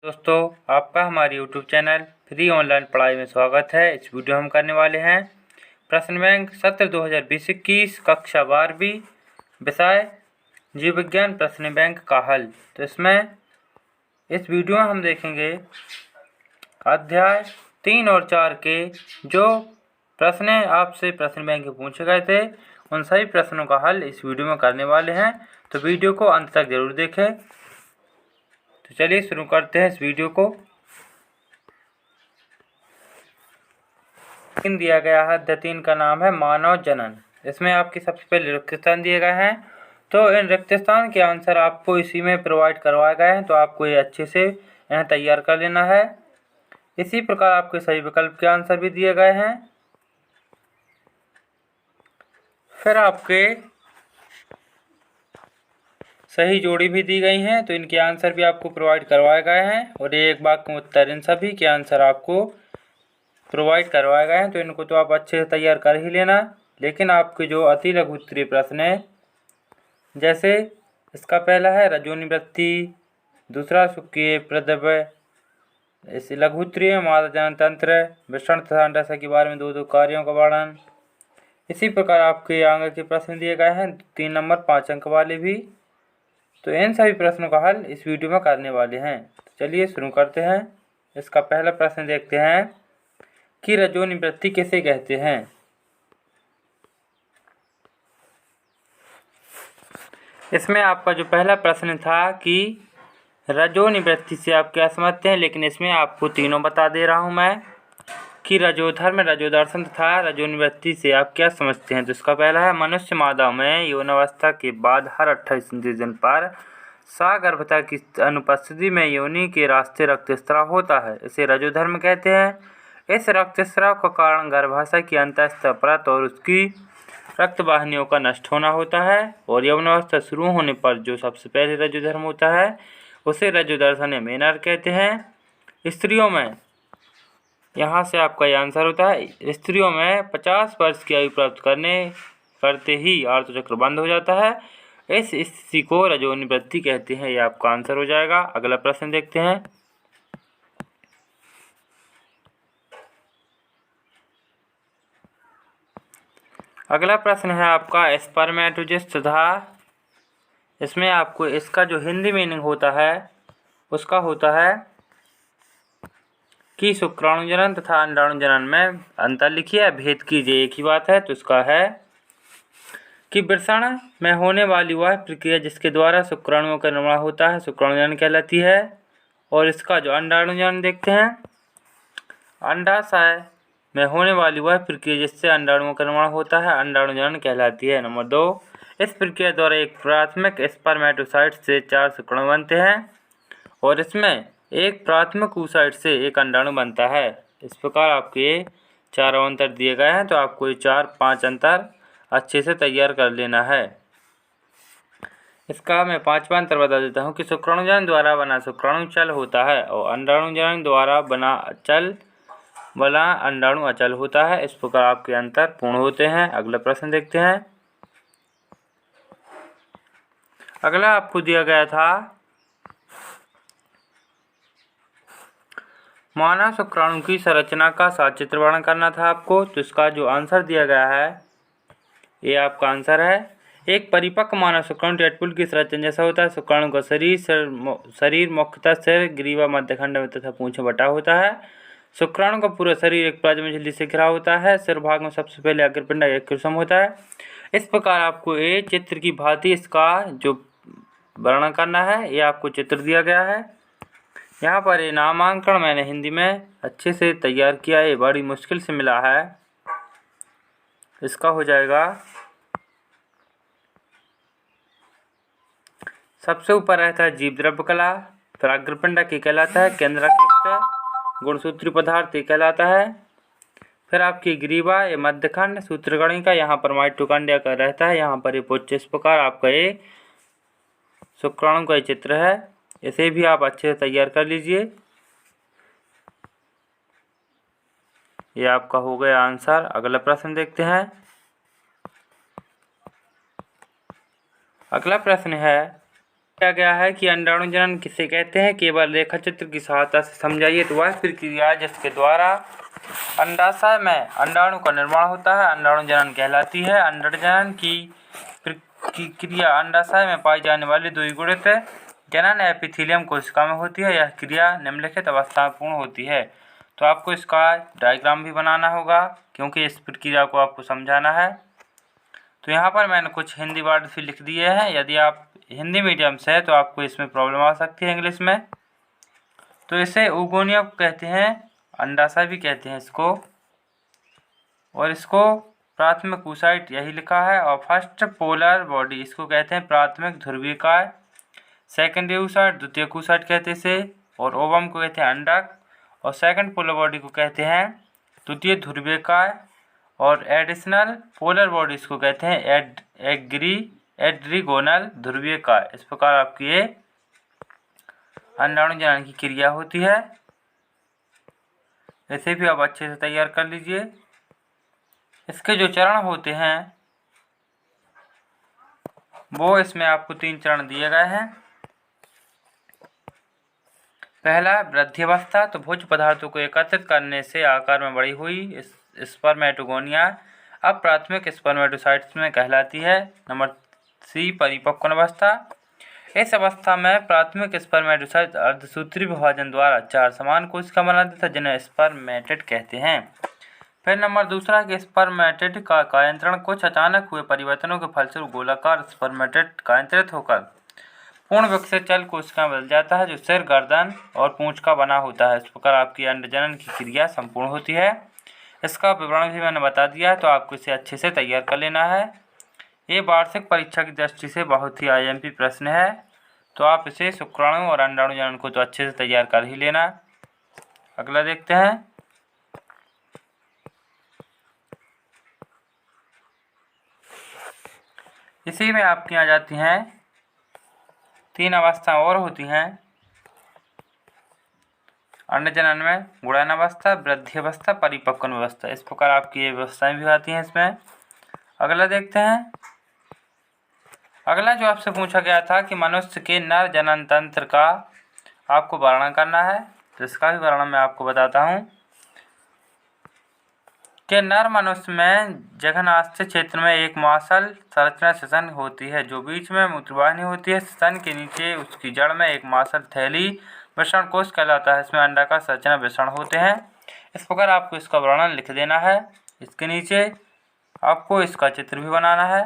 दोस्तों, आपका हमारे YouTube चैनल फ्री ऑनलाइन पढ़ाई में स्वागत है। इस वीडियो हम करने वाले हैं प्रश्न बैंक सत्र 2020-21 कक्षा 12वीं विषय जीव विज्ञान प्रश्न बैंक का हल। तो इस वीडियो में हम देखेंगे अध्याय 3 और 4 के जो प्रश्न आपसे प्रश्न बैंक में पूछे गए थे उन सभी प्रश्नों का हल इस वीडियो में करने वाले हैं। तो वीडियो को अंत तक जरूर देखें। तो चलिए शुरू करते हैं इस वीडियो को। दिया गया है अध्याय 3 का नाम है मानव जनन। इसमें आपके सबसे पहले रिक्त स्थान दिए गए हैं। तो इन रिक्त स्थान के आंसर आपको इसी में प्रोवाइड करवाए गए हैं, तो आपको ये अच्छे से इन्हें तैयार कर लेना है। इसी प्रकार आपके सही विकल्प के आंसर भी दिए गए हैं। फिर आपके सही जोड़ी भी दी गई हैं, तो इनके आंसर भी आपको प्रोवाइड करवाए गए हैं और एक वाक्य में उत्तर, इन सभी के आंसर आपको प्रोवाइड करवाए गए हैं। तो इनको तो आप अच्छे से तैयार कर ही लेना। लेकिन आपके जो अति लघु उत्तरीय प्रश्न है, जैसे इसका पहला है रजोनिवृत्ति, दूसरा शुक्रिय प्रद्रव्य, इस लघु उत्तरीय में मादा जनन तंत्र, विषण तथा अंडाशय के बारे में दो कार्यों का वर्णन। इसी प्रकार आपके आगे के प्रश्न दिए गए हैं 3 नंबर 5 अंक वाले भी। तो इन सभी प्रश्नों का हल इस वीडियो में करने वाले हैं। तो चलिए शुरू करते हैं। इसका पहला प्रश्न देखते हैं कि रजोनिवृत्ति किसे कहते हैं। इसमें आपका जो पहला प्रश्न था कि रजोनिवृत्ति से आप क्या समझते हैं, लेकिन इसमें आपको तीनों बता दे रहा हूं मैं कि रजोधर्म, रजोदर्शन तथा रजोनिवृत्ति से आप क्या समझते हैं। तो इसका पहला है मनुष्य मादा में यौनावस्था के बाद हर 28 दिन पर सगर्भता की अनुपस्थिति में योनि के रास्ते रक्तस्राव होता है, इसे रजोधर्म कहते हैं। इस रक्तस्राव का कारण गर्भाशय की अंतःस्थ परत और उसकी रक्तवाहिनियों का नष्ट होना होता है और यौनावस्था शुरू होने पर जो सबसे पहले रजोधर्म होता है उसे रजोदर्शन या मेनर कहते हैं। स्त्रियों में, यहाँ से आपका ये आंसर होता है, स्त्रियों में 50 वर्ष की आयु प्राप्त करते ही आर्तचक्र बंद हो जाता है, इस स्थिति को रजोनिवृत्ति कहते हैं। ये आपका आंसर हो जाएगा। अगला प्रश्न देखते हैं। अगला प्रश्न है आपका स्पर्मेटोजिस्ट तथा इसमें आपको इसका जो हिंदी मीनिंग होता है उसका होता है कि शुक्राणु जनन तथा अंडाणु जनन में अंतर लिखिए, भेद कीजिए। एक ही बात है। तो इसका है कि वृषण में होने वाली वह प्रक्रिया जिसके द्वारा शुक्राणुओं का निर्माण होता है शुक्राणु जनन कहलाती है। और इसका जो अंडाणु जनन देखते हैं, अंडाशय में होने वाली वह प्रक्रिया जिससे अंडाणुओं का निर्माण होता है अंडाणु जनन कहलाती है। नंबर 2, इस प्रक्रिया द्वारा एक प्राथमिक स्पर्मेटोसाइट से 4 शुक्राणु बनते हैं और इसमें एक प्राथमिक oocyte से एक अंडाणु बनता है। इस प्रकार आपके 4 अंतर दिए गए हैं, तो आपको ये 4-5 अंतर अच्छे से तैयार कर लेना है। इसका मैं 5वां अंतर बता देता हूँ कि शुक्राणु जनन द्वारा बना शुक्राणु चल होता है और अंडाणु जनन द्वारा बना अंडाणु अचल होता है। इस प्रकार आपके अंतर पूर्ण होते हैं। अगला प्रश्न देखते हैं। अगला आपको दिया गया था मानव शुक्राणु की संरचना का सचित्र वर्णन करना था आपको। तो इसका जो आंसर दिया गया है ये आपका आंसर है। एक परिपक्व मानव शुक्राणु टेटपुल की संरचना जैसा होता है। शुक्राणु का शरीर मुख्यतः सिर, ग्रीवा, मध्यखंड में तथा पूंछ बटा होता है। शुक्राणु का पूरा शरीर एक प्लाज्मा झिल्ली से घिरा होता है। सिर भाग में सबसे पहले अग्रपिंड एक्रोसोम होता है। इस प्रकार आपको ये चित्र की भांति इसका जो वर्णन करना है ये आपको चित्र दिया गया है। यहाँ पर ये नामांकन मैंने हिंदी में अच्छे से तैयार किया है, ये बड़ी मुश्किल से मिला है। इसका हो जाएगा, सबसे ऊपर रहता है जीव द्रव्य कला, फिर अग्रपिंड की कहलाता है, केंद्रक गुणसूत्री पदार्थ ये कहलाता है, फिर आपकी ग्रीवा ये मध्यखंड सूत्रगणिका, यहाँ पर माइटोकॉन्ड्रिया का रहता है, यहाँ पर ये पुच्छ। इस प्रकार आपका ये शुक्राणु का चित्र है, इसे भी आप अच्छे से तैयार कर लीजिए। ये आपका हो गया आंसर। अगला प्रश्न देखते हैं। अगला प्रश्न है किया गया है कि अंडाणु जनन किसे कहते हैं, केवल रेखा चित्र की सहायता से समझाइए। तो वह प्रक्रिया जिसके द्वारा अंडाशय में अंडाणु का निर्माण होता है अंडाणु जनन कहलाती है। अंडा जनन की क्रिया अंडाशय में पाई जाने वाली द्विगुणित जनन एपिथेलियम कोशिका में होती है। यह क्रिया निम्नलिखित अवस्था में पूर्ण होती है। तो आपको इसका डायग्राम भी बनाना होगा क्योंकि इस प्रक्रिया को आपको समझाना है। तो यहाँ पर मैंने कुछ हिंदी वर्ड भी लिख दिए हैं। यदि आप हिंदी मीडियम से है तो आपको इसमें प्रॉब्लम आ सकती है इंग्लिश में। तो इसे ओगोनिया कहते हैं, अंडाशय भी कहते हैं इसको, और इसको प्राथमिक oocyte यही लिखा है। और फर्स्ट पोलर बॉडी इसको कहते हैं प्राथमिक ध्रुवीयकाय। सेकेंडरी oocyte द्वितीयक oocyte कहते हैं इसे, और ओवम को कहते हैं अंडक, और सेकंड पोलर बॉडी को कहते हैं द्वितीय ध्रुवीयकाय, और एडिशनल पोलर बॉडी इसको कहते हैं एड्रीगोनल ध्रुवीयकाय। इस प्रकार आपकी ये अंडाणु जनन की क्रिया होती है। इसे भी आप अच्छे से तैयार कर लीजिए। इसके जो चरण होते हैं वो इसमें आपको 3 चरण दिए गए हैं। पहला वृद्धि अवस्था, तो भोज्य पदार्थों को एकत्रित करने से आकार में बड़ी हुई स्पर्मेटोगोनिया अब प्राथमिक स्पर्मेटोसाइट्स में कहलाती है। नंबर सी परिपक्वन अवस्था, इस अवस्था में प्राथमिक स्पर्मेटोसाइट अर्धसूत्री विभाजन द्वारा 4 समान कोशिका बनाते थे जिन्हें स्पर्मेटेड कहते हैं। फिर नंबर दूसरा कि स्पर्मेटेड का कायांतरण कुछ अचानक हुए परिवर्तनों के फलस्वरूप गोलाकार स्पर्मेटेड कायांतरित होकर पूर्ण विकसित चल कोशिका में बदल जाता है जो सिर, गर्दन और पूंछ का बना होता है। इस प्रकार आपकी अंडजनन की क्रिया संपूर्ण होती है। इसका विवरण भी मैंने बता दिया है, तो आपको इसे अच्छे से तैयार कर लेना है। ये वार्षिक परीक्षा की दृष्टि से बहुत ही IMP प्रश्न है, तो आप इसे शुक्राणु और अंडाणु जनन को तो अच्छे से तैयार कर ही लेना। अगला देखते हैं। इसी में आपकी आ जाती हैं 3 अवस्था और होती हैं अंडजनन में, गुणन अवस्था, वृद्धि अवस्था, परिपक्वन अवस्था। इस प्रकार आपकी ये व्यवस्थाएं भी आती हैं इसमें। अगला देखते हैं। अगला जो आपसे पूछा गया था कि मनुष्य के नर जनन तंत्र का आपको वर्णन करना है, तो इसका भी वर्णन मैं आपको बताता हूँ कि नर मनुष्य में जघनास्थ क्षेत्र में एक मासल संरचना श्वसन होती है जो बीच में मूत्रवाहिनी होती है। स्तन के नीचे उसकी जड़ में एक मासल थैली वृषण कोश कहलाता है। इसमें अंडाकार संरचना वृषण होते हैं। इस प्रकार आपको इसका वर्णन लिख देना है। इसके नीचे आपको इसका चित्र भी बनाना है,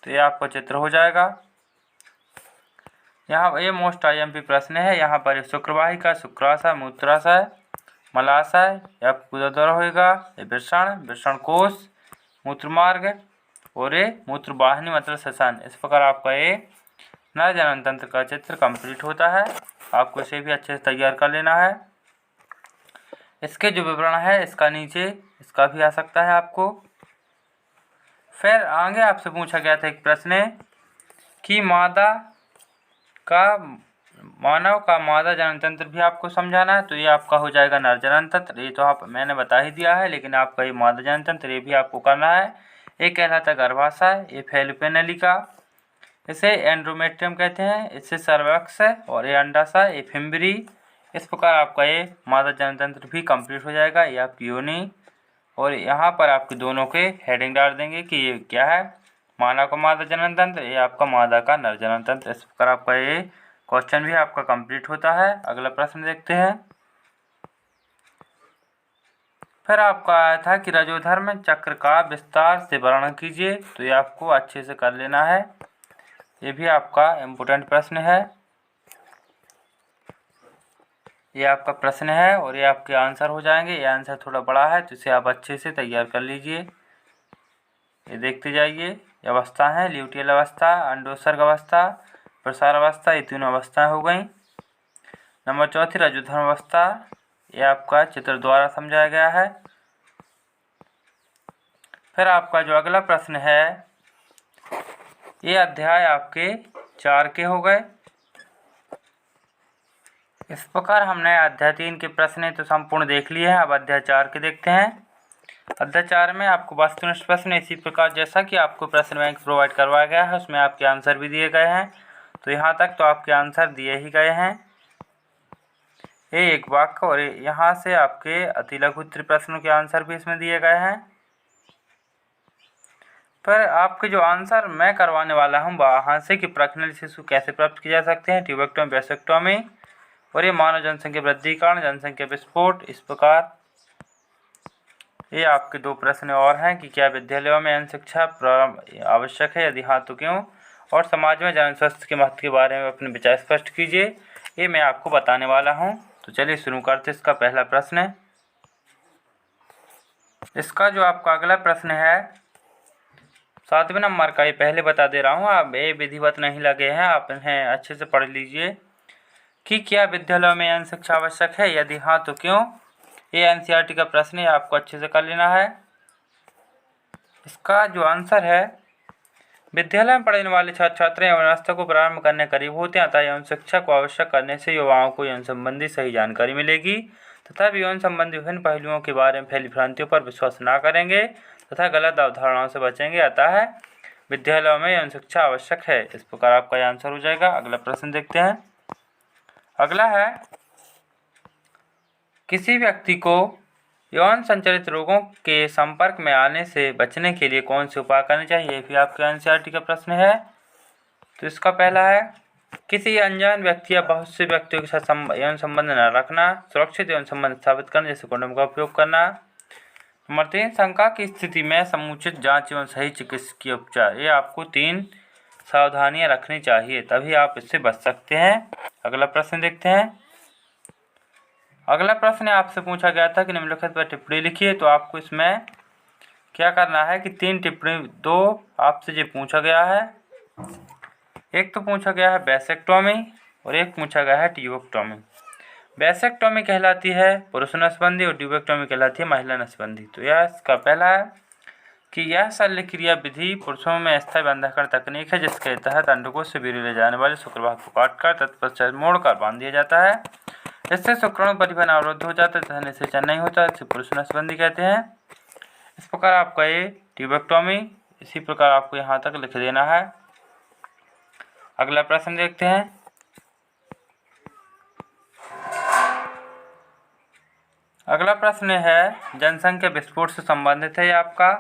तो ये आपका चित्र हो जाएगा। यहाँ ये मोस्ट IMP प्रश्न है। यहाँ पर शुक्रवाहिका, शुक्राशय, मूत्राशय, मलाशय या द्वारा होगा, ये वृषण कोश, मूत्रमार्ग और ये मूत्रवाहिनी मतलब श्वसन। इस प्रकार आपका ये नर जनन तंत्र का चित्र कंप्लीट होता है। आपको इसे भी अच्छे से तैयार कर लेना है। इसके जो विवरण है इसका नीचे इसका भी आ सकता है आपको। फिर आगे आपसे पूछा गया था एक प्रश्न कि मानव का मादा जनन तंत्र भी आपको समझाना है, तो ये आपका हो जाएगा नर जनन तंत्र। ये तो मैंने बता ही दिया है, लेकिन आपका ये मादा जनन तंत्र ये भी आपको करना है। ये कहलाता है गर्भाशय, ये फैलोपियन नलिका, इसे एंड्रोमेट्रियम कहते हैं, इससे सर्वक्स, और ये अंडाशय, ये फिम्बरी। इस प्रकार आपका ये मादा जनन तंत्र भी कंप्लीट हो जाएगा। ये आपकी योनि, और यहाँ पर आपके दोनों के हेडिंग डाल देंगे कि ये क्या है, मानव का मादा जनन तंत्र, ये आपका मादा का नर जनन तंत्र। इस प्रकार आपका ये क्वेश्चन भी आपका कंप्लीट होता है। अगला प्रश्न देखते हैं। फिर आपका आया था कि रजोधर्म चक्र का विस्तार से वर्णन कीजिए, तो ये आपको अच्छे से कर लेना है। ये भी आपका इम्पोर्टेंट प्रश्न है। ये आपका प्रश्न है और ये आपके आंसर हो जाएंगे। ये आंसर थोड़ा बड़ा है, तो इसे आप अच्छे से तैयार कर लीजिए। ये देखते जाइए। ये अवस्था है ल्यूटियल अवस्था, अंडोत्सर्ग अवस्था, प्रसार अवस्था, ये तीनों अवस्थाएं हो गई। नंबर चौथी रजोधर्म अवस्था, ये आपका चित्र द्वारा समझाया गया है। फिर आपका जो अगला प्रश्न है, ये अध्याय आपके 4 के हो गए। इस प्रकार हमने अध्याय 3 के प्रश्न तो संपूर्ण देख लिए हैं। अब अध्याय 4 के देखते हैं। अध्याय 4 में आपको वस्तुनिष्ठ प्रश्न इसी प्रकार जैसा कि आपको प्रश्न बैंक प्रोवाइड करवाया गया है, उसमें आपके आंसर भी दिए गए हैं। तो यहाँ तक तो आपके आंसर दिए ही गए हैं। ये एक वाक्य और यहाँ से आपके अति लघु उत्तरीय प्रश्नों के आंसर भी इसमें दिए गए हैं। पर आपके जो आंसर मैं करवाने वाला हूँ वहाँ से कि प्रजनन शिशु कैसे प्राप्त किए जा सकते हैं, ट्यूबेक्टोमी, वैसेक्टोमी और ये मानव जनसंख्या वृद्धि कारण जनसंख्या विस्फोट। इस प्रकार ये आपके 2 प्रश्न और हैं कि क्या विद्यालयों में यौन शिक्षा आवश्यक है, यदि हाँ तो क्यों, और समाज में जनन स्वास्थ्य के महत्व के बारे में अपने विचार स्पष्ट कीजिए। ये मैं आपको बताने वाला हूँ। तो चलिए शुरू करते। इसका पहला प्रश्न है, इसका जो आपका अगला प्रश्न है 7वें नंबर का, ये पहले बता दे रहा हूँ, आप ये विधिवत नहीं लगे हैं, आप इन्हें अच्छे से पढ़ लीजिए कि क्या विद्यालयों में यौन शिक्षा आवश्यक है, यदि हाँ तो क्यों। ये एनसीईआरटी का प्रश्न है, आपको अच्छे से कर लेना है। इसका जो आंसर है, विद्यालय में पढ़ने वाले छात्र छात्राएं यौन अवस्था को प्रारंभ करने करीब होते हैं, अतः यौन शिक्षा को आवश्यक करने से युवाओं को यौन संबंधी सही जानकारी मिलेगी तथा वे यौन संबंधी विभिन्न पहलुओं के बारे में फैली भ्रांतियों पर विश्वास न करेंगे तथा गलत अवधारणाओं से बचेंगे। अतः विद्यालयों में यौन शिक्षा आवश्यक है। इस प्रकार आपका आंसर हो जाएगा। अगला प्रश्न देखते हैं। अगला है, किसी व्यक्ति को यौन संचालित रोगों के संपर्क में आने से बचने के लिए कौन से उपाय करने चाहिए, ये भी आपके एनसीईआरटी का प्रश्न है। तो इसका पहला है, किसी अनजान व्यक्ति या बहुत से व्यक्तियों के साथ यौन संबंध न रखना, सुरक्षित यौन संबंध स्थापित करना जैसे कंडोम का उपयोग करना। नंबर 3, शंका की स्थिति में समुचित जांच एवं सही चिकित्सकीय उपचार। ये आपको 3 सावधानियां रखनी चाहिए, तभी आप इससे बच सकते हैं। अगला प्रश्न देखते हैं। अगला प्रश्न आपसे पूछा गया था कि निम्नलिखित पर टिप्पणी लिखिए। तो आपको इसमें क्या करना है कि 3 टिप्पणी, 2 आपसे ये पूछा गया है। एक तो पूछा गया है वैसेक्टोमी और एक पूछा गया है ट्यूबेक्टोमी। वैसेक्टोमी कहलाती है पुरुष नसबंदी और ट्यूबेक्टोमी कहलाती है महिला नसबंदी। तो यह इसका पहला है कि यह शल्य क्रिया विधि पुरुषों में स्थायी बंधकरण तकनीक है, जिसके तहत अंडकोश से वीर्य ले जाने वाले शुक्रवाह को काटकर तत्पश्चात मोड़कर बांध दिया जाता है। इससे शुक्राणु परिवहन अवरुद्ध हो जाता है तथा निषेचन नहीं होता, इसे पुरुष नसबंदी कहते हैं। इस प्रकार आपका ये ट्यूबेक्टोमी, इसी प्रकार आपको यहाँ तक लिख देना है। अगला प्रश्न देखते हैं। अगला प्रश्न है जनसंख्या विस्फोट से संबंधित है आपका।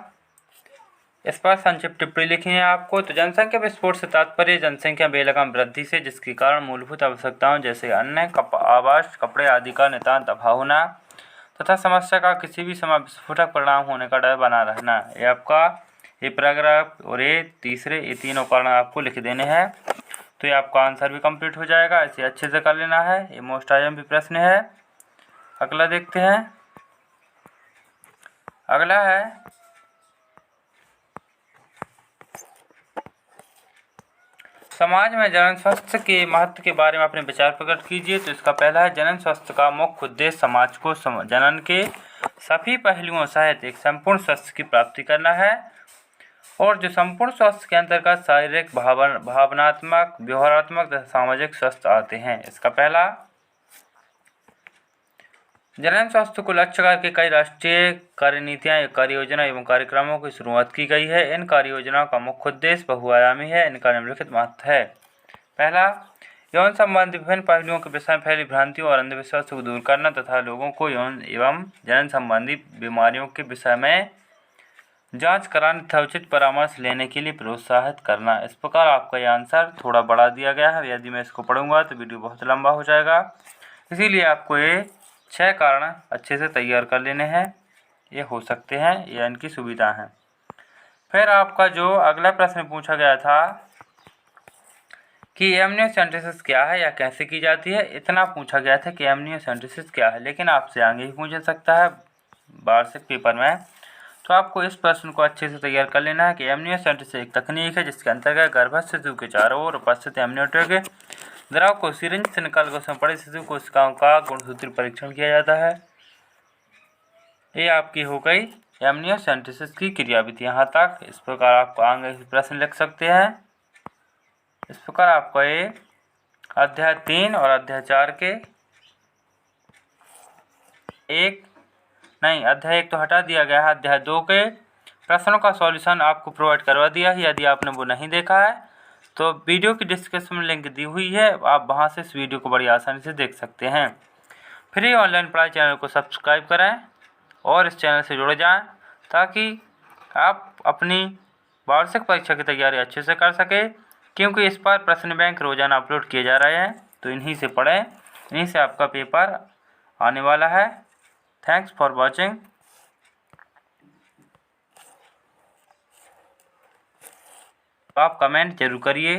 इस पर संक्षिप्त टिप्पणी लिखनी है आपको। तो जनसंख्या विस्फोट से तात्पर्य जनसंख्या बेलगाम वृद्धि से, जिसके कारण मूलभूत आवश्यकताओं जैसे अन्न, आवास, कपड़े आदि का नितांत अभाव होना तथा समस्या का किसी भी समय विस्फोटक परिणाम होने का डर बना रहना। ये आपका ये पैराग्राफ और ये तीसरे, ये तीनों कारण आपको लिख देने हैं। तो ये आपका आंसर भी कंप्लीट हो जाएगा। इसे अच्छे से कर लेना है। ये मोस्ट आईएमपी प्रश्न है। अगला देखते हैं। अगला है, समाज में जनन स्वास्थ्य के महत्व के बारे में अपने विचार प्रकट कीजिए। तो इसका पहला है, जनन स्वास्थ्य का मुख्य उद्देश्य समाज को जनन के सभी पहलुओं सहित एक संपूर्ण स्वास्थ्य की प्राप्ति करना है, और जो संपूर्ण स्वास्थ्य के अंतर्गत शारीरिक, भावनात्मक, व्यवहारात्मक तथा सामाजिक स्वास्थ्य आते हैं। इसका पहला, जनन स्वास्थ्य को लक्ष्य करके कई राष्ट्रीय कार्यनीतियाँ, कार्य योजना एवं कार्यक्रमों की शुरुआत की गई है। इन कार्य योजनाओं का मुख्य उद्देश्य बहुआयामी है। इनका निम्नलिखित महत्व है। पहला, यौन संबंधी विभिन्न पहलुओं के विषय में फैली भ्रांतियों और अंधविश्वासों को दूर करना तथा लोगों को यौन एवं जनन संबंधी बीमारियों के विषय में जांच कराने तथा उचित परामर्श लेने के लिए प्रोत्साहित करना। इस प्रकार आपका ये आंसर थोड़ा बढ़ा दिया गया है। यदि मैं इसको पढ़ूंगा तो वीडियो बहुत लंबा हो जाएगा, इसीलिए आपको ये 6 कारण अच्छे से तैयार कर लेने हैं। ये हो सकते हैं, ये इनकी सुविधा है। फिर आपका जो अगला प्रश्न पूछा गया था कि एमनियोसेंटेसिस क्या है या कैसे की जाती है, इतना पूछा गया था कि एमनियोसेंटेसिस क्या है, लेकिन आपसे आगे ही पूछ सकता है वार्षिक पेपर में। तो आपको इस प्रश्न को अच्छे से तैयार कर लेना है कि एमनियोसेंटेसिस एक तकनीक है जिसके अंतर्गत गर्भस्थ शिशु के चारों ओर उपस्थित एमनियोटिक द्रव को सिरिंज से निकालकर उसमें पड़े शिशु कोशिकाओं का गुणसूत्रीय परीक्षण किया जाता है। ये आपकी हो गई एमनियोसेंटेसिस की क्रियाविधि यहाँ तक। इस प्रकार आपको आगे प्रश्न लिख सकते हैं। इस प्रकार आपका ये अध्याय 3 और अध्याय 4 के अध्याय 1 तो हटा दिया गया है। अध्याय 2 के प्रश्नों का सॉल्यूशन आपको प्रोवाइड करवा दिया है। यदि आपने वो नहीं देखा है तो वीडियो की डिस्क्रिप्शन में लिंक दी हुई है, आप वहां से इस वीडियो को बड़ी आसानी से देख सकते हैं। फ्री ऑनलाइन पढ़ाई चैनल को सब्सक्राइब करें और इस चैनल से जुड़ जाएं ताकि आप अपनी वार्षिक परीक्षा की तैयारी अच्छे से कर सकें, क्योंकि इस पर प्रश्न बैंक रोजाना अपलोड किए जा रहे हैं। तो इन्हीं से पढ़ें, इन्हीं से आपका पेपर आने वाला है। Thanks for watching. आप कमेंट जरूर करिए।